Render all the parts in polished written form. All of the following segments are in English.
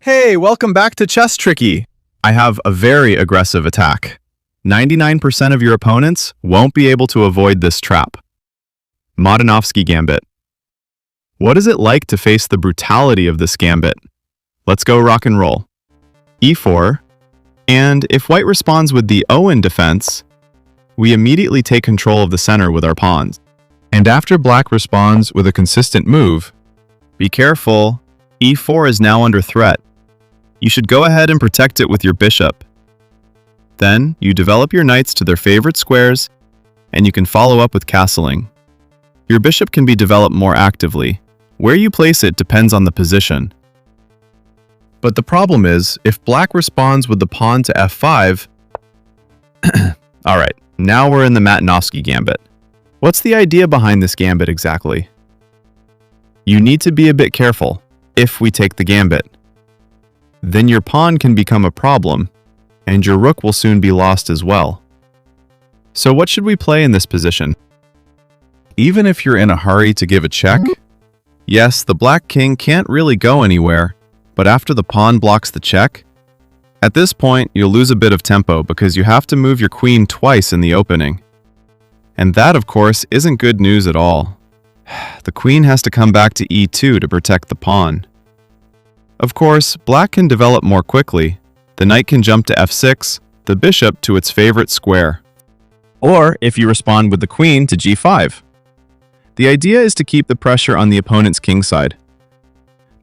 Hey, welcome back to Chess Tricky. I have a very aggressive attack. 99% of your opponents won't be able to avoid this trap. Matinovsky Gambit. What is it like to face the brutality of this gambit? Let's go rock and roll. e4, and if white responds with the Owen defense, we immediately take control of the center with our pawns. And after black responds with a consistent move, be careful, e4 is now under threat. You should go ahead and protect it with your bishop. Then, you develop your knights to their favorite squares, and you can follow up with castling. Your bishop can be developed more actively. Where you place it depends on the position. But the problem is, if black responds with the pawn to f5... Alright, now we're in the Matinovsky Gambit. What's the idea behind this gambit exactly? You need to be a bit careful if we take the gambit. Then your pawn can become a problem, and your rook will soon be lost as well. So what should we play in this position? Even if you're in a hurry to give a check, yes, the black king can't really go anywhere, but after the pawn blocks the check, at this point you'll lose a bit of tempo because you have to move your queen twice in the opening. And that, of course, isn't good news at all. The queen has to come back to e2 to protect the pawn. Of course, black can develop more quickly. The knight can jump to f6, the bishop to its favorite square. Or if you respond with the queen to g5. The idea is to keep the pressure on the opponent's king side.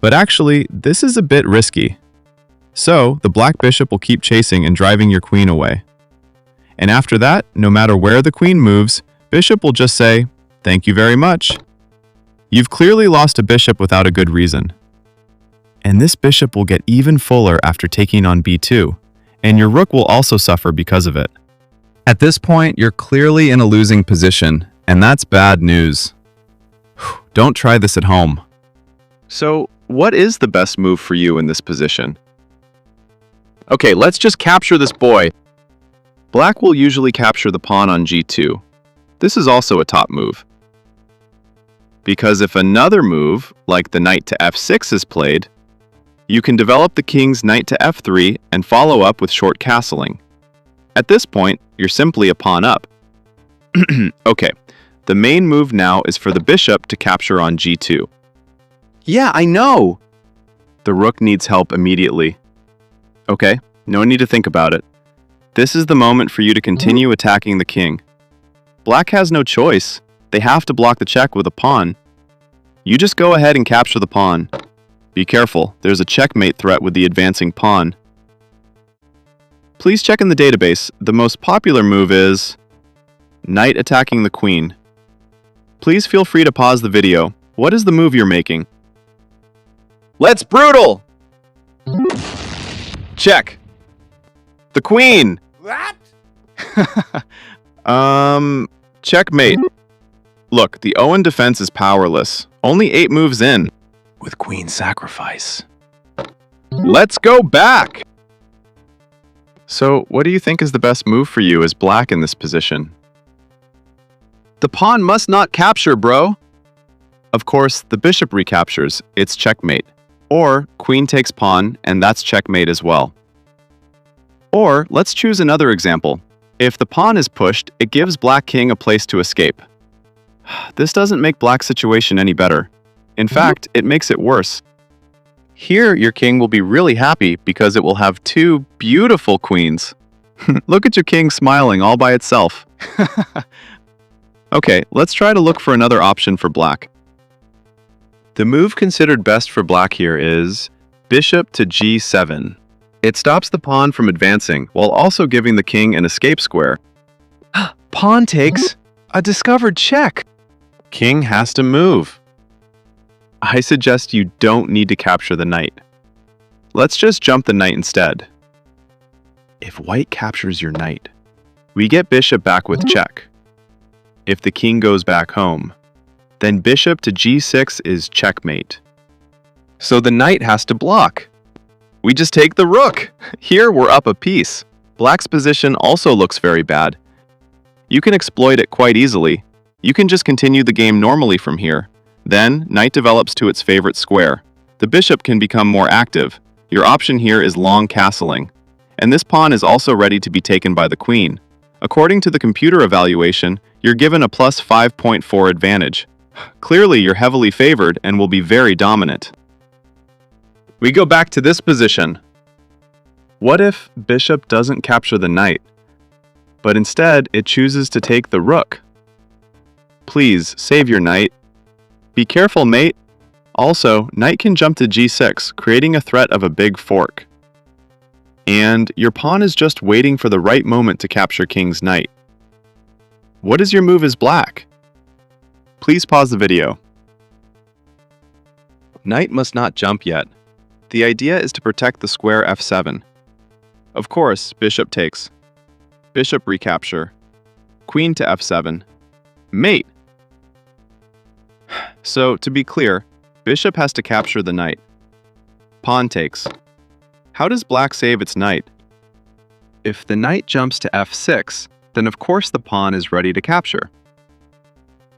But actually, this is a bit risky. So, the black bishop will keep chasing and driving your queen away. And after that, no matter where the queen moves, bishop will just say, "Thank you very much." You've clearly lost a bishop without a good reason. And this bishop will get even fuller after taking on b2, and your rook will also suffer because of it. At this point, you're clearly in a losing position, and that's bad news. Don't try this at home. So, what is the best move for you in this position? Okay, let's just capture this boy. Black will usually capture the pawn on g2. This is also a top move. Because if another move, like the knight to f6 is played, you can develop the king's knight to f3 and follow up with short castling. At this point, you're simply a pawn up. Okay, the main move now is for the bishop to capture on g2. Yeah, I know! The rook needs help immediately. Okay, no need to think about it. This is the moment for you to continue attacking the king. Black has no choice. They have to block the check with a pawn. You just go ahead and capture the pawn. Be careful, there's a checkmate threat with the advancing pawn. Please check in the database. The most popular move is knight attacking the queen. Please feel free to pause the video. What is the move you're making? Let's brutal! Check. The queen! What? Checkmate. Look, the Owen defense is powerless. Only 8 moves in. With queen sacrifice. Let's go back! So, what do you think is the best move for you as black in this position? The pawn must not capture, bro! Of course, the bishop recaptures. It's checkmate. Or, queen takes pawn, and that's checkmate as well. Or, let's choose another example. If the pawn is pushed, it gives black king a place to escape. This doesn't make black's situation any better. In fact, it makes it worse. Here, your king will be really happy because it will have 2 beautiful queens. Look at your king smiling all by itself. Okay, let's try to look for another option for black. The move considered best for black here is bishop to g7. It stops the pawn from advancing while also giving the king an escape square. Pawn takes a discovered check. King has to move. I suggest you don't need to capture the knight. Let's just jump the knight instead. If white captures your knight, we get bishop back with check. If the king goes back home, then bishop to g6 is checkmate. So the knight has to block. We just take the rook. Here we're up a piece. Black's position also looks very bad. You can exploit it quite easily. You can just continue the game normally from here. Then, knight develops to its favorite square. The bishop can become more active. Your option here is long castling, and this pawn is also ready to be taken by the queen. According to the computer evaluation, you're given a plus 5.4 advantage. Clearly, you're heavily favored and will be very dominant. We go back to this position. What if bishop doesn't capture the knight, but instead it chooses to take the rook? Please, save your knight. Be careful, mate. Also, knight can jump to g6, creating a threat of a big fork. And your pawn is just waiting for the right moment to capture king's knight. What is your move as black? Please pause the video. Knight must not jump yet. The idea is to protect the square f7. Of course, bishop takes. Bishop recapture. Queen to f7. Mate! So, to be clear, bishop has to capture the knight. Pawn takes. How does black save its knight? If the knight jumps to f6, then of course the pawn is ready to capture.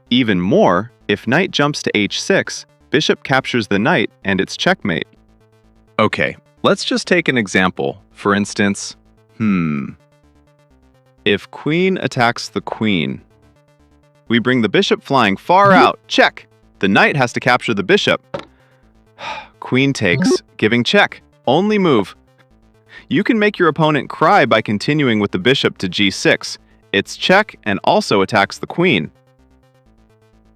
Even more, if knight jumps to h6, bishop captures the knight and it's checkmate. Okay, let's just take an example. For instance, if queen attacks the queen, we bring the bishop flying far out. Check! The knight has to capture the bishop. Queen takes, giving check. Only move. You can make your opponent cry by continuing with the bishop to g6. It's check and also attacks the queen.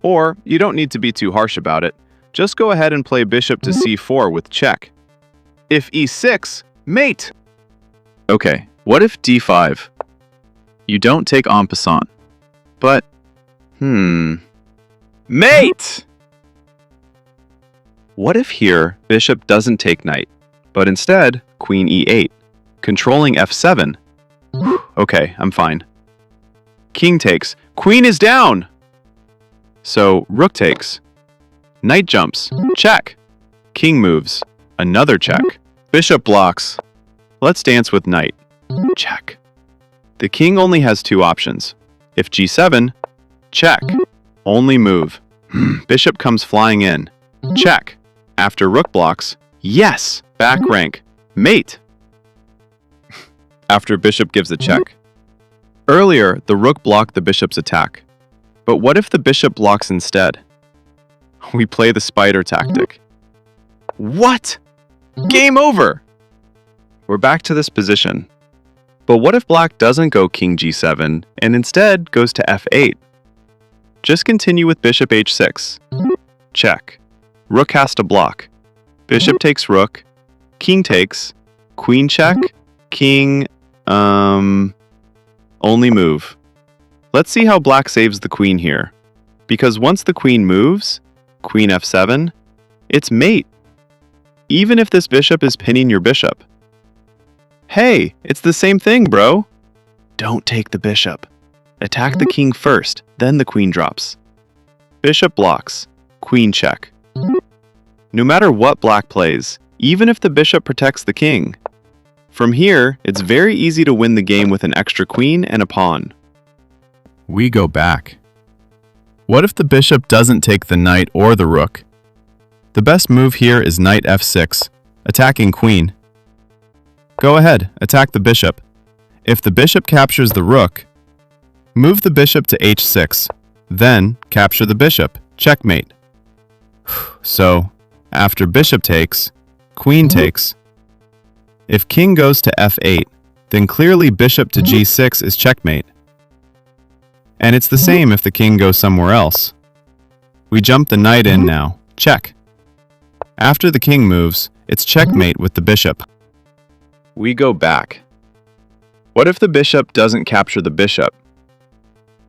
Or, you don't need to be too harsh about it. Just go ahead and play bishop to c4 with check. If e6, mate! Okay, what if d5? You don't take en passant. But, mate! What if here, bishop doesn't take knight, but instead, queen e8, controlling f7? Okay, I'm fine. King takes. Queen is down! So, rook takes. Knight jumps. Check. King moves. Another check. Bishop blocks. Let's dance with knight. Check. The king only has two options. If g7, check. Only move. Bishop comes flying in. Check. After rook blocks, yes! Back rank. Mate! After bishop gives a check. Earlier, the rook blocked the bishop's attack. But what if the bishop blocks instead? We play the spider tactic. What? Game over! We're back to this position. But what if black doesn't go king g7 and instead goes to f8? Just continue with bishop h6. Check. Rook has to block. Bishop takes rook. King takes. Queen check. King, only move. Let's see how black saves the queen here. Because once the queen moves, queen f7, it's mate. Even if this bishop is pinning your bishop. Hey, it's the same thing, bro. Don't take the bishop. Attack the king first, then the queen drops. Bishop blocks. Queen check. No matter what black plays, even if the bishop protects the king, from here, it's very easy to win the game with an extra queen and a pawn. We go back. What if the bishop doesn't take the knight or the rook? The best move here is knight f6, attacking queen. Go ahead, attack the bishop. If the bishop captures the rook, move the bishop to h6, then capture the bishop, checkmate. So, after bishop takes, queen takes. If king goes to f8, then clearly bishop to g6 is checkmate. And it's the same if the king goes somewhere else. We jump the knight in now, check. After the king moves, it's checkmate with the bishop. We go back. What if the bishop doesn't capture the bishop?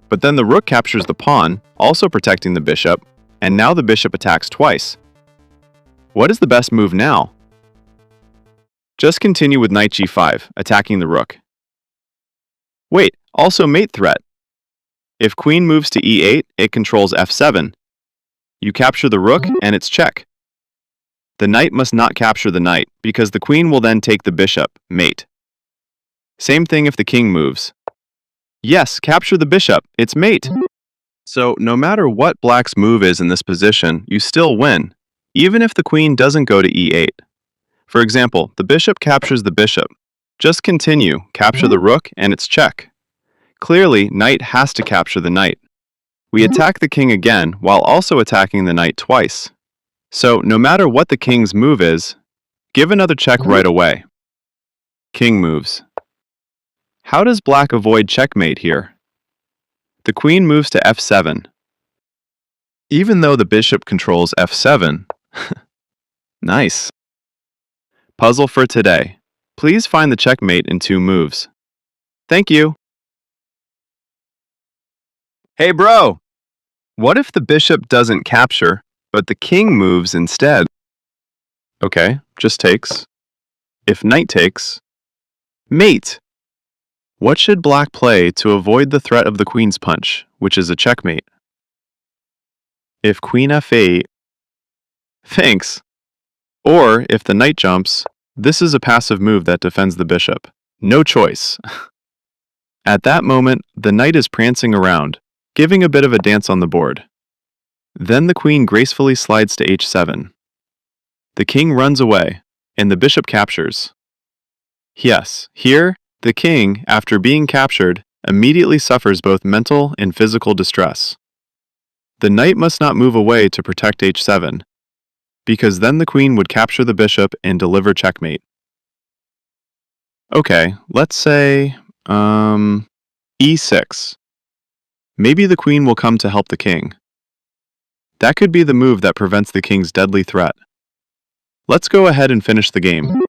But then the rook captures the pawn, also protecting the bishop, and now the bishop attacks twice. What is the best move now? Just continue with knight g5, attacking the rook. Wait, also mate threat. If queen moves to e8, it controls f7. You capture the rook, and it's check. The knight must not capture the knight, because the queen will then take the bishop, mate. Same thing if the king moves. Yes, capture the bishop, it's mate. So, no matter what black's move is in this position, you still win, even if the queen doesn't go to e8. For example, the bishop captures the bishop. Just continue, capture the rook, and it's check. Clearly, knight has to capture the knight. We attack the king again while also attacking the knight twice. So, no matter what the king's move is, give another check right away. King moves. How does black avoid checkmate here? The queen moves to f7. Even though the bishop controls f7, nice. Puzzle for today. Please find the checkmate in 2 moves. Thank you. Hey bro! What if the bishop doesn't capture, but the king moves instead? Okay, just takes. If knight takes, mate! What should black play to avoid the threat of the queen's punch, which is a checkmate? If queen f8, thanks. Or if the knight jumps, this is a passive move that defends the bishop. No choice. At that moment, the knight is prancing around, giving a bit of a dance on the board. Then the queen gracefully slides to h7. The king runs away, and the bishop captures. Yes, here, the king, after being captured, immediately suffers both mental and physical distress. The knight must not move away to protect h7, because then the queen would capture the bishop and deliver checkmate. Okay, let's say, e6. Maybe the queen will come to help the king. That could be the move that prevents the king's deadly threat. Let's go ahead and finish the game.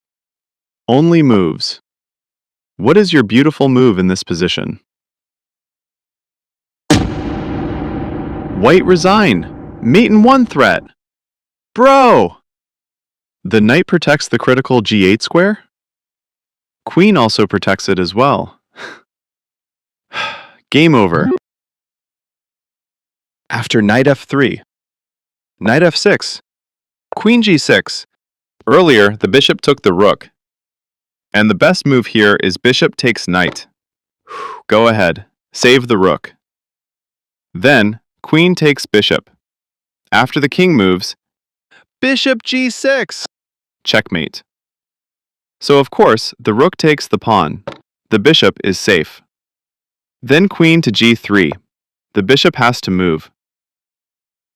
Only moves. What is your beautiful move in this position? White resign. Mate in 1 threat. Bro! The knight protects the critical g8 square? Queen also protects it as well. Game over. After knight f3. Knight f6. Queen g6. Earlier, the bishop took the rook. And the best move here is bishop takes knight. Go ahead. Save the rook. Then, queen takes bishop. After the king moves, bishop g6. Checkmate. So of course, the rook takes the pawn. The bishop is safe. Then queen to g3. The bishop has to move.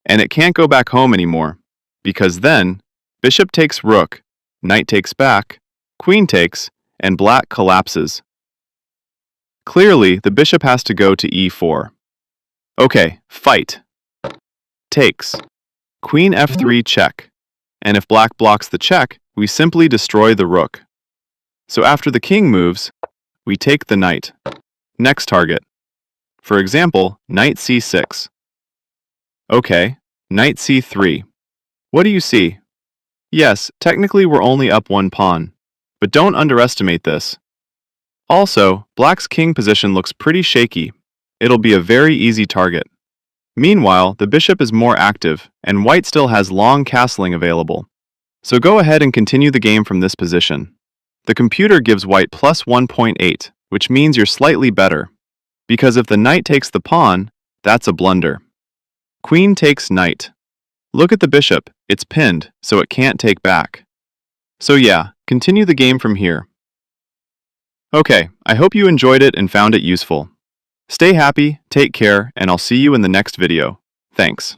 And it can't go back home anymore, because then, bishop takes rook, knight takes back, queen takes, and black collapses. Clearly, the bishop has to go to e4. Okay, fight. Takes. Queen f3 check. And if black blocks the check, we simply destroy the rook. So after the king moves, we take the knight. Next target. For example, knight c6. Okay, knight c3. What do you see? Yes, technically we're only up 1 pawn, but don't underestimate this. Also, black's king position looks pretty shaky. It'll be a very easy target. Meanwhile, the bishop is more active, and white still has long castling available. So go ahead and continue the game from this position. The computer gives white plus 1.8, which means you're slightly better. Because if the knight takes the pawn, that's a blunder. Queen takes knight. Look at the bishop, it's pinned, so it can't take back. So yeah, continue the game from here. Okay, I hope you enjoyed it and found it useful. Stay happy, take care, and I'll see you in the next video. Thanks.